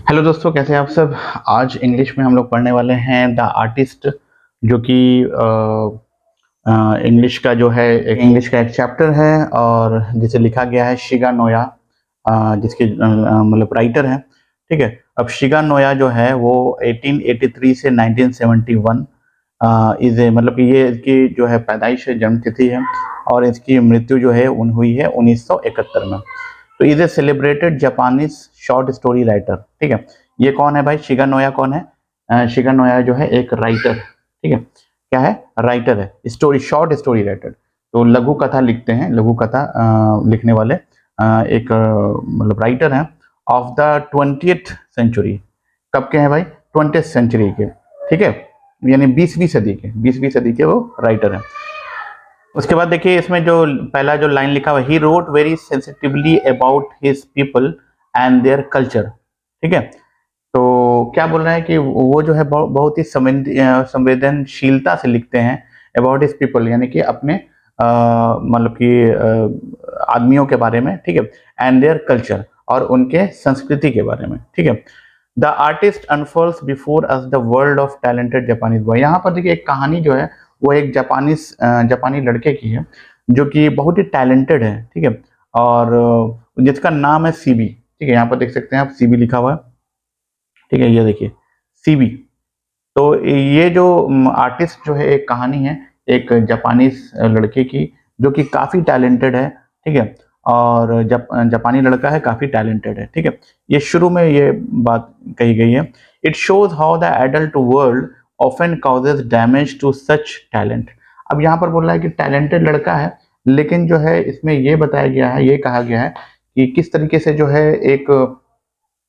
Hello दोस्तों, कैसे हैं आप सब। आज इंग्लिश में हम लोग पढ़ने वाले हैं द आर्टिस्ट, जो कि इंग्लिश का जो है इंग्लिश का एक चैप्टर है और जिसे लिखा गया है शिगा नोया, जिसके मतलब राइटर हैं। ठीक है। अब शिगा नोया जो है वो 1883 से 1971 इज मतलब कि ये इसकी जो है पैदाइश है, जन्म तिथि है, और इसकी मृत्यु जो है हुई है 1971 में। तो is a celebrated Japanese short story writer. ठीक है। ये कौन है भाई? शिगा नोया कौन है? शिगा नोया जो है एक राइटर। ठीक है। क्या है? राइटर है, स्टोरी, शॉर्ट स्टोरी राइटर। तो लघु कथा लिखते हैं, लघु कथा लिखने वाले एक मतलब राइटर हैं ऑफ द 20th सेंचुरी। कब के हैं भाई? 20th सेंचुरी के। ठीक है। यानी 20वीं सदी के वो राइटर हैं। उसके बाद देखिए, इसमें जो पहला जो लाइन लिखा हुआ, he wrote very sensitively about his people and their culture. ठीक है। तो क्या बोल रहे हैं कि वो जो है बहुत ही संवेदनशीलता से लिखते हैं अबाउट हिज पीपल, यानी कि अपने मतलब कि आदमियों के बारे में। ठीक है। एंड देयर कल्चर, और उनके संस्कृति के बारे में। ठीक है। The artist unfolds before us the world of talented Japanese boy. यहाँ पर देखिए, एक कहानी जो है वो एक जापानी लड़के की है, जो कि बहुत ही टैलेंटेड है। ठीक है। और जिसका नाम है सीबी। ठीक है। यहाँ पर देख सकते हैं आप, सीबी लिखा हुआ है। ठीक है। ये देखिए, सीबी। तो ये जो आर्टिस्ट जो है, एक कहानी है एक जापानीज लड़के की, जो कि काफी टैलेंटेड है। ठीक है। और जापानी लड़का है, काफी टैलेंटेड है। ठीक है। ये शुरू में ये बात कही गई है। It shows how the adult world often causes damage to such talent. अब यहाँ पर बोल रहा है कि टैलेंटेड लड़का है, लेकिन जो है इसमें ये बताया गया है, ये कहा गया है कि किस तरीके से जो है एक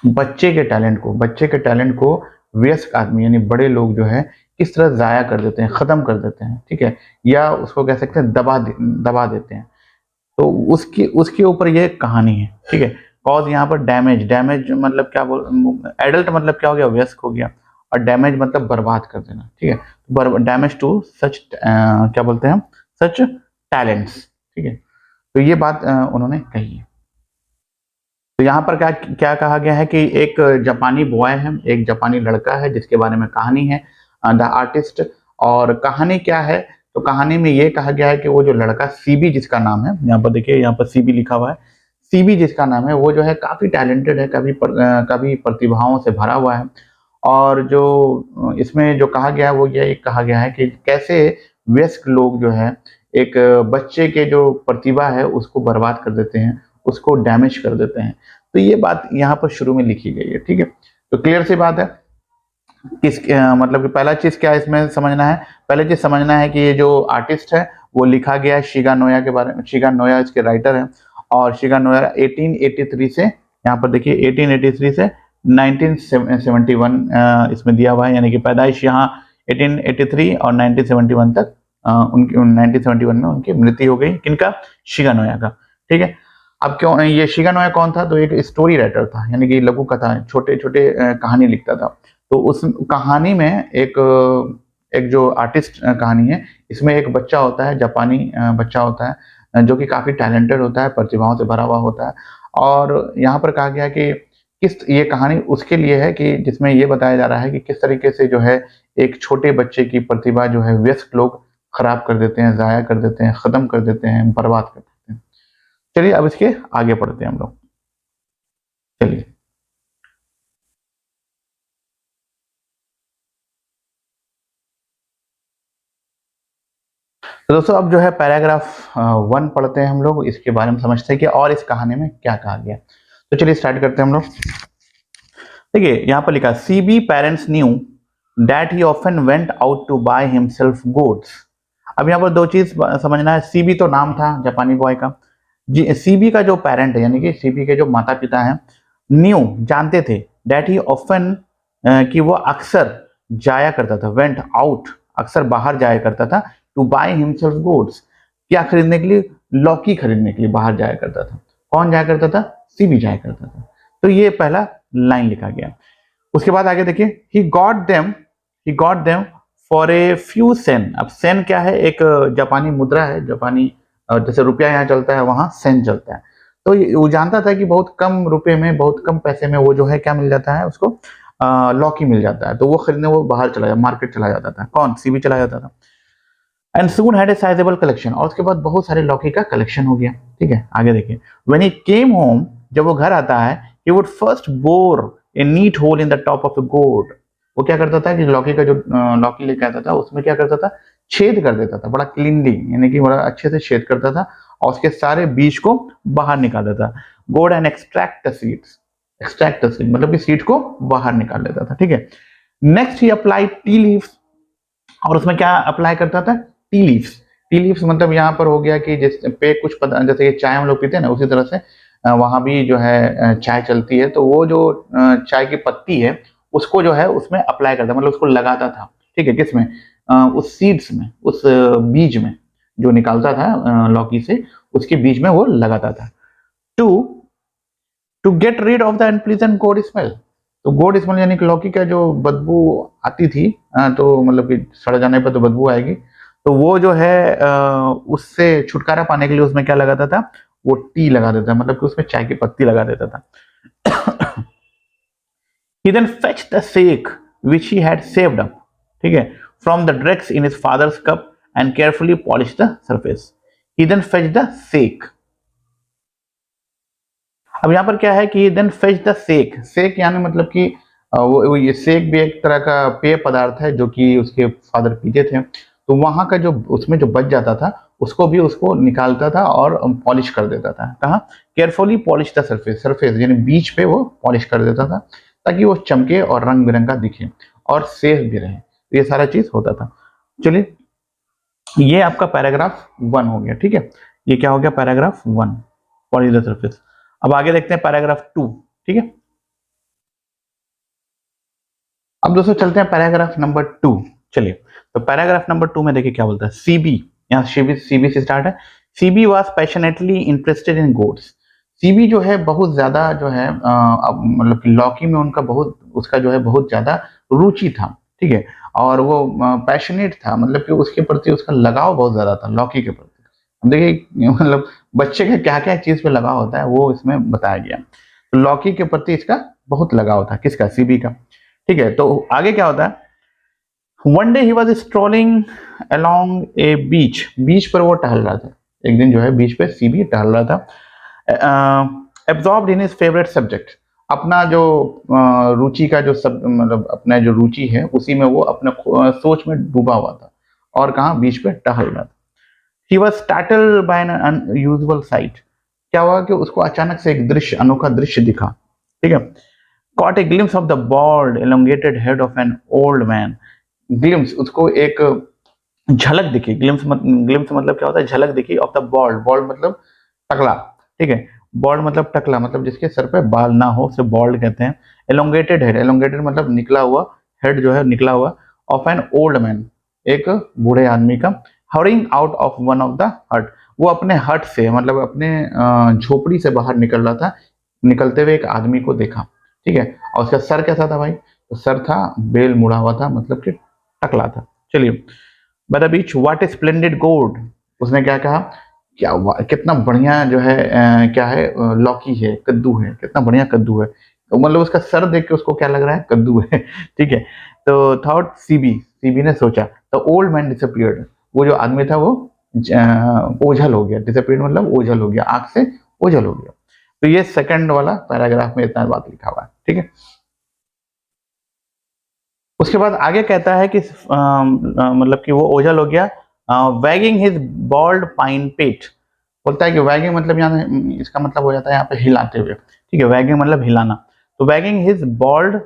बच्चे के टैलेंट को वयस्क आदमी यानी बड़े लोग जो है किस तरह जाया कर देते हैं, खत्म कर देते हैं। ठीक है। या उसको कह सकते हैं दबा देते हैं। तो उसकी उसके ऊपर ये कहानी है। ठीक है। कॉज यहाँ पर डैमेज मतलब क्या बोल, एडल्ट मतलब क्या हो गया? वयस्क हो गया। और डैमेज मतलब बर्बाद कर देना। ठीक है। डैमेज टू सच क्या बोलते हैं हम? सच टैलेंट्स। ठीक है। तो ये बात उन्होंने कही है। तो यहाँ पर क्या क्या कहा गया है कि एक जापानी बॉय है, एक जापानी लड़का है, जिसके बारे में कहानी है द आर्टिस्ट। और कहानी क्या है? तो कहानी में ये कहा गया है कि वो जो लड़का सीबी, जिसका नाम है, यहाँ पर देखिए, यहाँ पर सीबी लिखा हुआ है। सीबी जिसका नाम है, वो जो है काफी टैलेंटेड है, काफी प्रतिभाओं से भरा हुआ है। और जो इसमें जो कहा गया है वो ये कहा गया है कि कैसे वयस्क लोग जो है एक बच्चे के जो प्रतिभा है उसको बर्बाद कर देते हैं, उसको डैमेज कर देते हैं। तो ये बात यहाँ पर शुरू में लिखी गई है। ठीक है। तो क्लियर सी बात है। मतलब कि पहला चीज क्या इसमें समझना है? पहले चीज समझना है कि ये जो आर्टिस्ट है वो लिखा गया है शिगा नोया के बारे में। शिगा नोया इसके राइटर हैं। और शिगा नोया 1883 से, यहाँ पर देखिए, 1883 से 1971 इसमें दिया हुआ है, यानी कि पैदाइश यहाँ 1883 और 1971 तक उनकी 1971 में उनकी मृत्यु हो गई। किनका? शिगा नोया का। ठीक है। अब क्यों ये शिगा नोया कौन था? तो एक स्टोरी राइटर था, यानी कि लघु कथा, छोटे छोटे कहानी लिखता था। तो उस कहानी में एक जो आर्टिस्ट कहानी है, इसमें एक बच्चा होता है, जापानी बच्चा होता है, जो कि काफी टैलेंटेड होता है, प्रतिभाओं से भरा हुआ होता है। और यहाँ पर कहा गया कि ये कहानी उसके लिए है कि जिसमें ये बताया जा रहा है कि किस तरीके से जो है एक छोटे बच्चे की प्रतिभा जो है वयस्क लोग खराब कर देते हैं, जाया कर देते हैं, खत्म कर देते हैं, बर्बाद कर देते हैं। चलिए अब इसके आगे पढ़ते हैं हम लोग। चलिए। तो दोस्तों, अब जो है पैराग्राफ 1 पढ़ते हैं हम लोग, इसके बारे में समझते हैं कि और इस कहानी में क्या कहा गया। तो चलिए स्टार्ट करते हैं हम लोग। देखिए, यहाँ पर लिखा, CB parents knew that he often went out to buy himself goods. अब यहाँ पर दो चीज समझना है। सीबी तो नाम था जापानी बॉय का। जी, सीबी का जो पेरेंट है, यानी कि सीबी के जो माता पिता हैं, न्यू जानते थे, दैट ही ऑफन कि वो अक्सर जाया करता था, वेंट आउट अक्सर बाहर जाया करता था, टू बाय हिमसेल्फ गुड्स क्या खरीदने के लिए? लौकी खरीदने के लिए बाहर जाया करता था। कौन जाया करता था? सीबी जाया करता था। तो ये पहला लाइन लिखा गया। उसके बाद आगे देखिए, he got them for a few Sen. अब सेन क्या है? एक जापानी मुद्रा है, जापानी जैसे रुपया यहाँ चलता है, वहां सेन चलता है। तो वो जानता था कि बहुत कम रुपए में, बहुत कम पैसे में वो जो है क्या मिल जाता है उसको, लौकी मिल जाता है। तो वो खरीदने वो बाहर चला जाता, मार्केट चला जाता था। कौन? सीबी चला जाता था। And soon had a sizeable collection, और उसके बाद बहुत सारे लौकी का कलेक्शन हो गया। ठीक है, आगे देखिए। व्हेन ही केम होम, जब वो घर आता है, he would first bore a neat hole in the top of a gourd. वो क्या करता था कि लौकी का जो लौकी लेके आता था उसमें क्या करता था, छेद कर देता था, बड़ा क्लीनली, यानी कि बड़ा अच्छे से छेद करता था और उसके सारे बीज को बाहर निकाल देता था। गोड and extract the seeds, extract the seed मतलब कि सीड को बाहर निकाल लेता था। ठीक है, नेक्स्ट ही अप्लाई टी लीव्स, और उसमें क्या अप्लाई करता था, टी लीव्स। टी लीव्स मतलब यहाँ पर हो गया कि जिस पे कुछ जैसे कि चाय हम लोग पीते हैं ना, उसी तरह से वहां भी जो है चाय चलती है, तो वो जो चाय की पत्ती है उसको जो है उसमें अप्लाई करता, मतलब उसको लगाता था। ठीक है, किसमें? उस सीड्स में, उस बीज में जो निकालता था लौकी से, उसके बीज में वो लगाता था। To to get rid of the unpleasant goad smell. तो गोड स्मेल यानी कि लौकी का जो बदबू आती थी, तो मतलब कि सड़ जाने पर तो बदबू आएगी, तो वो जो है उससे छुटकारा पाने के लिए उसमें क्या लगाता था, वो टी लगा देता, मतलब कि उसमें चाय की पत्ती लगा देता था। He then fetched the sake which he had saved up, ठीक है, from the dregs in his father's cup and carefully polished the surface. He then fetched the sake. अब यहाँ पर क्या है कि देन फेच द सेक। सेक यानी मतलब कि वो ये सेक भी एक तरह का पेय पदार्थ है जो कि उसके फादर पीते थे। तो वहां का जो उसमें जो बच जाता था उसको भी उसको निकालता था और पॉलिश कर देता था। कहाँ? Carefully polish the surface, surface यानी बीच पे वो पॉलिश कर देता था ताकि वो चमके और रंग बिरंगा दिखे और सेफ भी रहे। तो ये सारा चीज होता था। चलिए, ये आपका पैराग्राफ 1 हो गया। ठीक है, ये क्या हो गया? Paragraph 1, polish the surface. अब आगे देखते हैं पैराग्राफ 2। ठीक है, अब दोस्तों चलते हैं पैराग्राफ नंबर 2। चलिए, तो पैराग्राफ नंबर 2 में देखिए क्या बोलता है। सीबी, यहाँ सीबी से स्टार्ट है। CB was passionately interested in gods. CB जो है बहुत ज्यादा जो है मतलब कि लौकी में उनका बहुत, उसका जो है बहुत ज्यादा रुचि था। ठीक है, और वो पैशनेट था, मतलब कि उसके प्रति उसका लगाव बहुत ज्यादा था, लौकी के प्रति। देखिए मतलब बच्चे का क्या क्या चीज पे लगाव होता है वो इसमें बताया गया। तो लौकी के प्रति इसका बहुत लगाव था, किसका? सीबी का। ठीक है, तो आगे क्या होता है। One day he was strolling along a beach, beach पर वो टहल रहा था। एक दिन जो है बीच पे सीबी टहल रहा था। Absorbed in his favourite subject, अपना जो रुचि का जो सब मतलब अपना जो रुचि है उसी में वो अपने सोच में डूबा हुआ था। और कहाँ? बीच पे टहल रहा था। He was startled by an unusual sight. क्या हुआ कि उसको अचानक से एक दृश्य, अनोखा दृश्य दिखा। ठीक है, caught a glimpse of the bald, elongated head of an old man. glimpse, उसको एक झलक दिखी। glimpse मतलब क्या होता है? झलक दिखी। of the bald, bald मतलब टकला। ठीक है, bald मतलब टकला, मतलब जिसके सर पे बाल ना हो उसे bald कहते हैं। elongated head, elongated मतलब निकला हुआ, head जो है निकला हुआ। of an old man, एक बूढ़े आदमी का। Hurrying out of one of the हट, वो अपने हट से मतलब अपने झोपड़ी से बाहर निकल रहा था। निकलते हुए एक आदमी को देखा। ठीक है, और उसका सर कैसा था भाई? तो सर था बेल मुड़ा हुआ था, मतलब कि टकला था। चलिए, by the beach what a splendid गोड, उसने क्या कहा? क्या कितना बढ़िया जो है क्या है? लौकी है, कद्दू है, कितना बढ़िया कद्दू है। तो मतलब उसका सर देख के उसको क्या लग रहा है? कद्दू है। ठीक है, तो थॉट सीबी ने सोचा। द ओल्ड मैन डिसअपीयर्ड, वो जो आदमी था वो ओझल हो गया। डिसअपीयर्ड मतलब ओझल हो गया, आंख से ओझल हो गया। तो ये सेकंड वाला पैराग्राफ में इतना बात लिखा हुआ है। ठीक है, उसके बाद आगे कहता है कि मतलब कि वो ओझल हो गया। वैगिंग हिज बॉल्ड पाइन पेट, बोलता है कि वैगिंग मतलब यहाँ इसका मतलब हो जाता है यहाँ पे हिलाते हुए। ठीक है, वैगिंग मतलब हिलाना। तो वैगिंग हिज बॉल्ड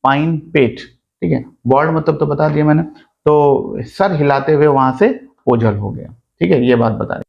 पाइन पेट, ठीक है, बॉल्ड मतलब तो बता दिया मैंने। तो सर हिलाते हुए वहां से ओझल हो गया। ठीक है, ये बात बता रही।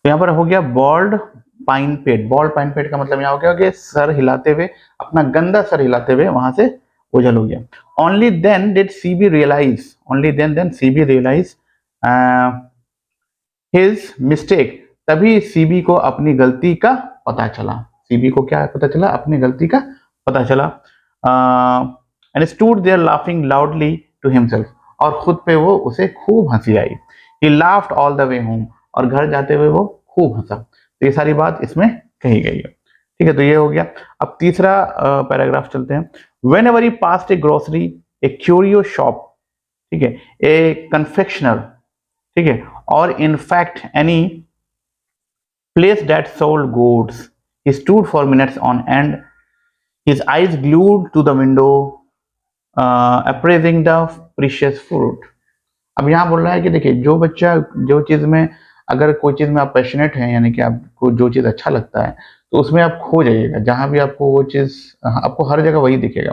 तो यहाँ पर हो गया बॉल्ड पाइन पेट। बॉल्ड पाइन पेट का मतलब यहाँ हो गया कि सर हिलाते हुए, अपना गंदा सर हिलाते हुए वहां से ओझल हो गया। Only then did CB realise, only then CB realise his mistake, तभी सीबी को अपनी गलती का पता चला। सीबी को क्या पता चला? अपनी गलती का पता चला। And stood there laughing loudly to himself, और खुद पे वो उसे खूब हंसी आई। He laughed all the way home, और घर जाते हुए वो खूब हंसा। तो ये सारी बात इसमें कही गई है। ठीक है, तो ये हो गया। अब तीसरा पैराग्राफ चलते हैं। When ever he past A grocery, A curio shop, ठीक है, ए कन्फेक्शनर, ठीक है, और in fact any place that sold goods, he stood for minutes on end, his eyes glued to the window, appraising the precious fruit. अब यहाँ बोल रहा है कि देखिए, जो बच्चा जो चीज़ में, अगर कोई चीज़ में आप पैशनेट हैं, यानी कि आपको जो चीज़ अच्छा लगता है, तो उसमें आप खो जाइएगा। जहाँ भी आपको वो चीज़, आपको हर जगह वही दिखेगा।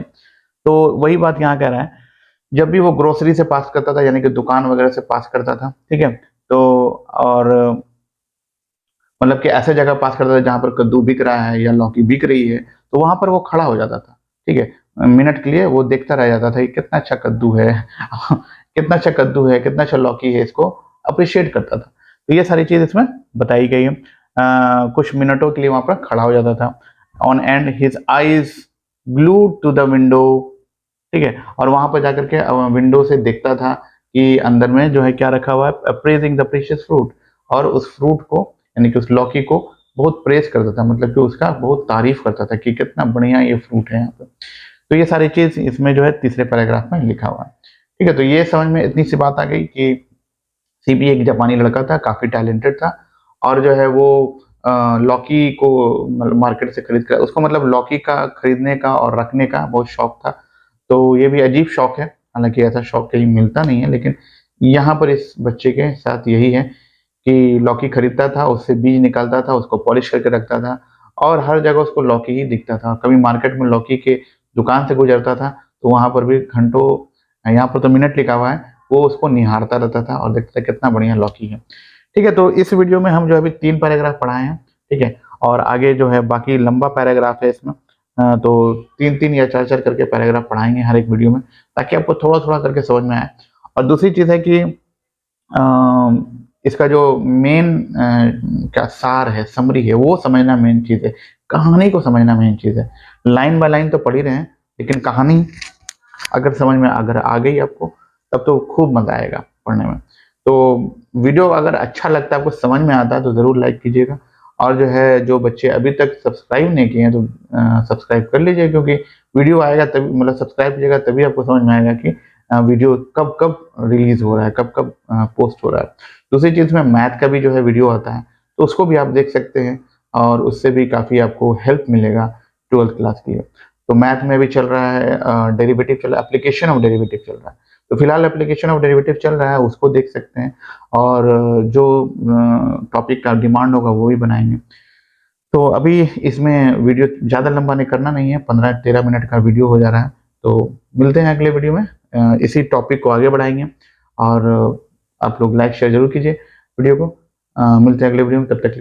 तो वही बात यहाँ कह रहा है। जब भी वो ग्रोसरी से पास करता था, यानी कि दुकान वगैरह से पास करता था, ठीक है, तो और मतलब कि ऐसे जगह पास करता था जहाँ पर कद्दू बिक रहा है या लौकी बिक रही है, तो वहाँ पर वो खड़ा हो जाता था। ठीक है, मिनट के लिए वो देखता रह जाता था कि कितना अच्छा कद्दू है कितना अच्छा कद्दू है, कितना अच्छा लौकी है, इसको अप्रिशिएट करता था। तो ये सारी चीज़ इसमें बताई गई है। कुछ मिनटों के लिए वहाँ पर खड़ा हो जाता था। On and his eyes glued to the window, ठीक है, और वहाँ पर जाकर के विंडो से देखता था कि अंदर में जो है क्या रखा हुआ है, अप्रेजिंग द प्रीशियस फ्रूट, और उस फ्रूट को, यानी कि उस लौकी को बहुत प्रेस करता था, मतलब कि उसका बहुत तारीफ करता था कि कितना बढ़िया ये फ्रूट है यहाँ पे। तो ये सारी चीज इसमें जो है तीसरे पैराग्राफ में लिखा हुआ है। ठीक है, तो ये समझ में इतनी सी बात आ गई कि सीबी एक जापानी लड़का था, काफी टैलेंटेड था, और जो है वो लौकी को मार्केट से खरीद कर, उसको मतलब लौकी का खरीदने का और रखने का बहुत शौक था। तो ये भी अजीब शौक है, हालांकि ऐसा शौक कहीं मिलता नहीं है, लेकिन यहाँ पर इस बच्चे के साथ यही है कि लौकी खरीदता था, उससे बीज निकालता था, उसको पॉलिश करके रखता था, और हर जगह उसको लौकी ही दिखता था। कभी मार्केट में लौकी के दुकान से गुजरता था तो वहां पर भी घंटों, यहाँ पर तो मिनट लिखा हुआ है, वो उसको निहारता रहता था और देखता था कितना बढ़िया लौकी है। ठीक है, तो इस वीडियो में हम जो अभी 3 पैराग्राफ पढ़ाए हैं। ठीक है, और आगे जो है बाकी लंबा पैराग्राफ है इसमें, तो 3-3 या 4-4 करके पैराग्राफ पढ़ाएंगे हर एक वीडियो में, ताकि आपको थोड़ा थोड़ा करके समझ में आए। और दूसरी चीज़ है कि इसका जो मेन क्या सार है, समरी है, वो समझना मेन चीज़ है। कहानी को समझना मेन चीज़ है। लाइन बाय लाइन तो पढ़ ही रहे हैं, लेकिन कहानी अगर समझ में अगर आ गई आपको, तब तो खूब मजा आएगा पढ़ने में। तो वीडियो अगर अच्छा लगता है, आपको समझ में आता है, तो ज़रूर लाइक कीजिएगा। और जो है, जो बच्चे अभी तक सब्सक्राइब नहीं किए हैं, तो सब्सक्राइब कर लीजिए, क्योंकि वीडियो आएगा तभी, मतलब सब्सक्राइब कीजिएगा तभी आपको समझ में आएगा कि वीडियो कब कब रिलीज हो रहा है, कब कब पोस्ट हो रहा है। दूसरी चीज़ में मैथ का भी जो है वीडियो आता है, तो उसको भी आप देख सकते हैं, और उससे भी काफ़ी आपको हेल्प मिलेगा 12th क्लास के लिए। तो मैथ में भी चल रहा है, डेरिवेटिव चल रहा है, एप्लीकेशन ऑफ डेरिवेटिव चल रहा है। तो फिलहाल एप्लीकेशन ऑफ डेरिवेटिव चल रहा है, उसको देख सकते हैं, और जो टॉपिक का डिमांड होगा वो भी बनाएंगे। तो अभी इसमें वीडियो ज़्यादा लंबा नहीं करना नहीं है, 15-13 मिनट का वीडियो हो जा रहा है। तो मिलते हैं अगले वीडियो में, इसी टॉपिक को आगे बढ़ाएंगे। और आप लोग लाइक शेयर जरूर कीजिए वीडियो को। मिलते हैं अगले वीडियो में, तब तक